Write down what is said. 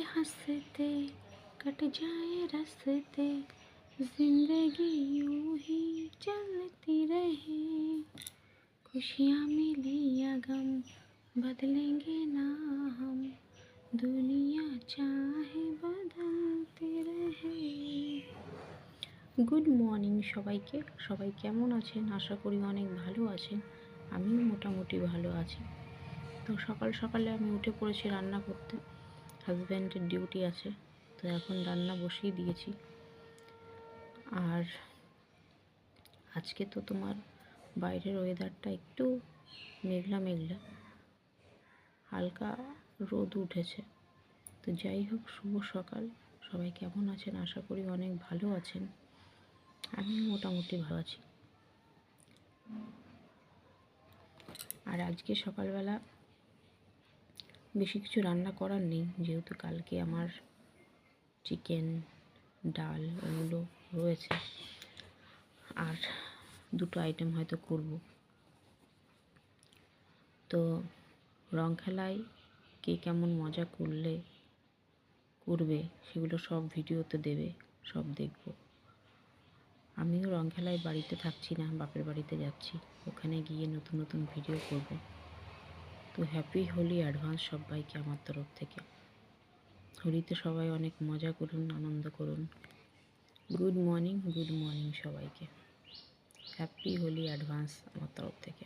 हंसते कट जाए रास्ते, जिंदगी यूं ही चलती रहे। खुशियाँ मिली या गम बदलेंगे ना हम, दुनिया चाहे बदलते रहे। গুড মর্নিং সবাইকে। সবাই কেমন আছেন? আশা করি অনেক ভালো আছেন। আমিও মোটামুটি ভালো আছি। তো সকাল সকালে আমি উঠে পড়েছি রান্না করতে। হাজব্যান্ডের ডিউটি আছে, তো এখন রান্না বসিয়ে দিয়েছি। আর আজকে তো তোমার বাইরের ওয়েদারটা একটু মেঘলা মেঘলা, হালকা রোদ উঠেছে। তো যাই হোক, শুভ সকাল। সবাই কেমন আছেন? আশা করি অনেক ভালো আছেন। আমি মোটামুটি ভালো আছি। আর আজকে সকালবেলা বেশি কিছু রান্না করার নেই, যেহেতু কালকে আমার চিকেন, ডাল ওগুলো রয়েছে। আর দুটো আইটেম হয়তো করব। তো রং খেলায় কে কেমন মজা করবে সেগুলো সব ভিডিওতে দেবে, সব দেখব। আমিও রং খেলায় বাড়িতে থাকছি না, বাপের বাড়িতে যাচ্ছি। ওখানে গিয়ে নতুন নতুন ভিডিও করব। তো হ্যাপি হোলি অ্যাডভান্স সবাইকে আমার তরফ থেকে। হোলিতে সবাই অনেক মজা করুন, আনন্দ করুন। গুড মর্নিং সবাইকে। হ্যাপি হোলি অ্যাডভান্স আমার তরফ থেকে।